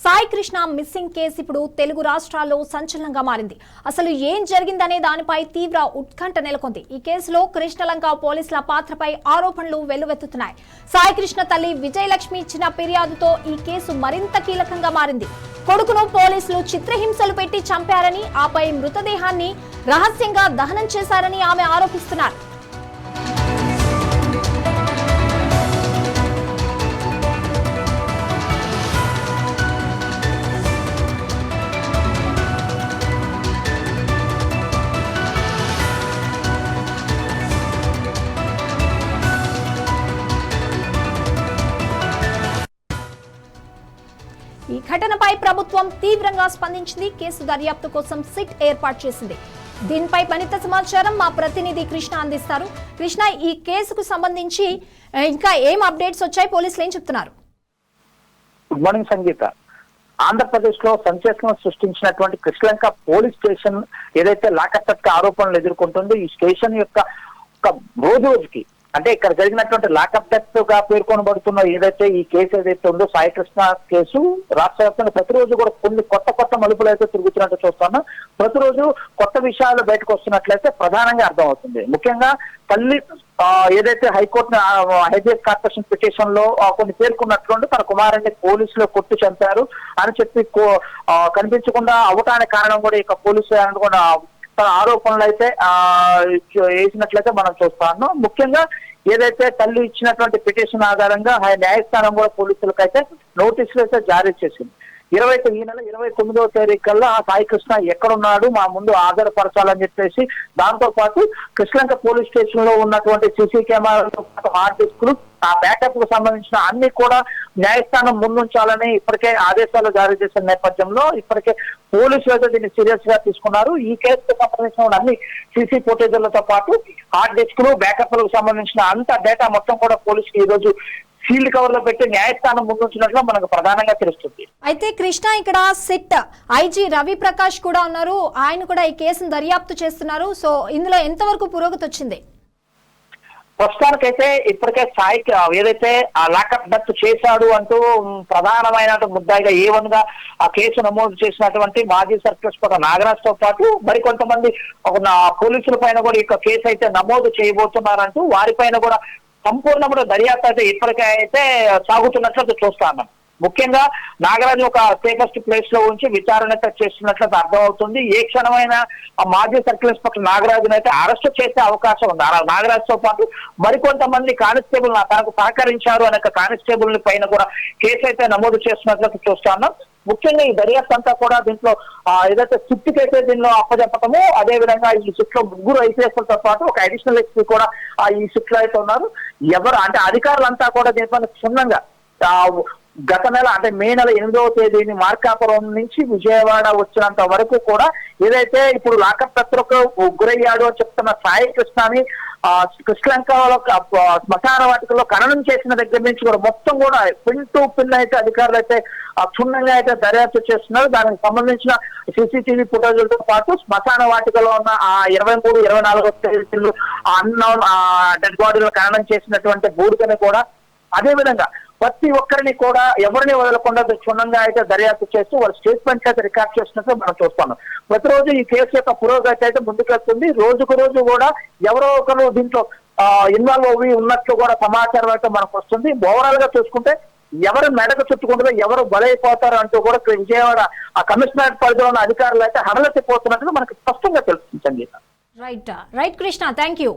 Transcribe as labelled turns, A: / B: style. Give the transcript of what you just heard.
A: Sai Krishna missing case ఇప్పుడు తెలుగు రాష్ట్రాల్లో సంచలనంగా మారింది. అసలు ఏం జరిగిందనే దానిపై తీవ్ర ఉత్కంఠ నెలకొంది. ఈ కేసులో కృష్ణలంక పోలీసుల పాత్రపై ఆరోపణలు వెల్లువెత్తుతున్నాయి. సాయి కృష్ణ తల్లి విజయలక్ష్మి ఇచ్చిన ఫిర్యాదుతో ఈ కేసు మరింత కీలకంగా మారింది. కొడుకును పోలీసులు చిత్రహింసలు పెట్టి చంపారని, ఆపై మృతదేహాన్ని రహస్యంగా దహనం చేశారని ఆమె ఆరోపిస్తున్నారు. ఈ ఘటనపై ప్రభుత్వం తీవ్రంగా స్పందించింది. కేసు దర్యాప్తు కోసం సిట్ ఏర్పాటు చేసింది. దీనిపై మరింత సమాచారం మా ప్రతినిధి కృష్ణ అందిస్తారు. కృష్ణ, ఈ కేసుకు సంబంధించి ఇంకా ఏం అప్డేట్స్ వచ్చాయి? పోలీసులు ఏం చెప్తున్నారు?
B: గుడ్ మార్నింగ్ సంగీత. ఆంధ్రప్రదేశ్ లో సంచలనం సృష్టించినటువంటి కృష్ణలంక పోలీస్ స్టేషన్ ఏదైతే లాకప్ ఆరోపణలు ఎదుర్కొంటుందో, ఈ స్టేషన్ యొక్క రోజుకి అంటే ఇక్కడ జరిగినటువంటి లాకప్ డెత్ గా పేర్కొనబడుతున్న ఏదైతే ఈ కేసు ఏదైతే ఉందో సాయి కృష్ణ కేసు రాష్ట్ర వ్యాప్తంగా ప్రతిరోజు కూడా కొన్ని కొత్త మలుపులు అయితే తిరుగుతున్నట్టు చూస్తున్నాం. ప్రతిరోజు కొత్త విషయాలు బయటకు వస్తున్నట్లయితే ప్రధానంగా అర్థమవుతుంది. ముఖ్యంగా తల్లి ఏదైతే హైకోర్టు హైబియస్ కార్పొరేషన్ పిటిషన్ లో కొన్ని పేర్కొన్నట్లుండి తన కుమారుడిని పోలీసులు కొట్టి చంపారు అని చెప్పి కనిపించకుండా అవటానికి కారణం కూడా ఇక పోలీసులు కూడా ఆరోపణలు అయితే వేసినట్లయితే మనం చూస్తాను. ముఖ్యంగా ఏదైతే తల్లి ఇచ్చినటువంటి పిటిషన్ ఆధారంగా న్యాయస్థానం కూడా పోలీసులకు అయితే నోటీసులు అయితే జారీ చేసింది. ఈ నెల 29వ తేదీ కల్లా సాయి కృష్ణ ఎక్కడున్నాడు మా ముందు ఆధారపరచాలని చెప్పేసి, దాంతో పాటు కృష్ణలంక పోలీస్ స్టేషన్ లో ఉన్నటువంటి సీసీ కెమెరాలతో పాటు హార్డ్ డిస్క్లు, ఆ బ్యాకప్ కు సంబంధించిన అన్ని కూడా న్యాయస్థానం ముందుంచాలని ఇప్పటికే ఆదేశాలు జారీ చేసిన నేపథ్యంలో ఇప్పటికే పోలీసులు అయితే దీన్ని సీరియస్ గా తీసుకున్నారు. ఈ కేసుకు సంబంధించిన అన్ని సీసీ ఫుటేజ్లతో పాటు హార్డ్ డిస్క్లు, బ్యాకప్లకు సంబంధించిన అంత డేటా మొత్తం కూడా పోలీసులు ఈ రోజు ఫీల్డ్ కవర్ లో పెట్టి న్యాయస్థానం ముందుంచినట్లు మనకు ప్రధానంగా తెలుస్తుంది.
A: అయితే కృష్ణ, ఇక్కడ సిట్ ఐజీ రవి ప్రకాష్ కూడా ఉన్నారు. ఆయన కూడా ఈ కేసును దర్యాప్తు చేస్తున్నారు. సో ఇందులో ఎంతవరకు పురోగతి వచ్చింది?
B: ప్రస్తుతానికైతే ఇప్పటికే సాయికి ఏదైతే ఆ లాకప్ డెత్ చేశాడు అంటూ ప్రధానమైన ముద్దాయిగా A1 గా ఆ కేసు నమోదు చేసినటువంటి మాజీ సర్కిల్ ఇన్స్పెక్టర్ నాగరాజ్ తో పాటు మరికొంతమంది పోలీసుల పైన కూడా ఈ కేసు అయితే నమోదు చేయబోతున్నారంటూ వారిపైన కూడా సంపూర్ణమైన దర్యాప్తు అయితే ఇప్పటికే అయితే సాగుతున్నట్లు చూస్తాను. ముఖ్యంగా నాగరాజు ఒక సేఫెస్ట్ ప్లేస్ లో ఉంచి విచారణ చేస్తున్నట్లు అర్థమవుతుంది. ఏ క్షణమైన మాజీ సర్కిల్ ఇన్స్పెక్టర్ నాగరాజును అయితే అరెస్ట్ చేసే అవకాశం ఉంది. నాగరాజు తో పాటు మరికొంతమంది కానిస్టేబుల్ తనకు సహకరించారు అనే కానిస్టేబుల్ పైన కూడా కేసు అయితే నమోదు చేస్తున్నట్లు చూస్తాను. ముఖ్యంగా ఈ దర్యాప్తు అంతా కూడా దీంట్లో ఏదైతే సిట్ అయితే దీనిలో అప్పచెప్పటము, అదే విధంగా ఈ సిట్ లో 3 ఐపీఎస్లతో పాటు ఒక అడిషనల్ ఎస్పీ కూడా ఈ సిట్ లో అయితే ఉన్నారు. ఎవరు అంటే అధికారులంతా కూడా దీనిపైన క్షుణ్ణంగా గత నెల అంటే మే నెల 8వ తేదీని మార్కాపురం నుంచి విజయవాడ వచ్చినంత వరకు కూడా ఏదైతే ఇప్పుడు లాకప్ డెత్కు గురయ్యాడు అని చెప్తున్న సాయి కృష్ణని కృష్ణలంకలో శ్మశాన వాటికలో ఖననం చేసిన దగ్గర నుంచి కూడా మొత్తం కూడా పిన్ టు పిన్ అయితే అధికారులు అయితే క్షుణ్ణంగా అయితే దర్యాప్తు చేస్తున్నారు. దానికి సంబంధించిన సీసీటీవీ ఫుటేజ్లతో పాటు శ్మశాన వాటికలో ఉన్న 23, 24వ తేదీలు అన్నౌన్ డెడ్ బాడీలు ఖననం చేసినటువంటి బూడిదని కూడా అదే విధంగా ప్రతి ఒక్కరిని కూడా ఎవరిని వదలకుండా క్షుణ్ణంగా అయితే దర్యాప్తు చేస్తూ వాళ్ళ స్టేట్మెంట్ అయితే రికార్డ్ చేసినట్టు మనం చూస్తున్నాం. ప్రతిరోజు ఈ కేసు యొక్క పురోగతి అయితే ముందుకెళ్తుంది. రోజుకు రోజు కూడా ఎవరో ఒకరు దీంట్లో ఇన్వాల్వ్ అవి ఉన్నట్లు కూడా సమాచారం అయితే మనకు వస్తుంది. ఓవరాల్ గా చూసుకుంటే ఎవరు మెడకు చుట్టుకుంటారో, ఎవరు బలైపోతారు అంటూ కూడా విజయవాడ ఆ కమిషనరేట్ పరిధిలో ఉన్న అధికారులు అయితే హడలెత్తిపోతున్నట్లు మనకు స్పష్టంగా తెలుస్తుంది.
A: Right Krishna, thank you.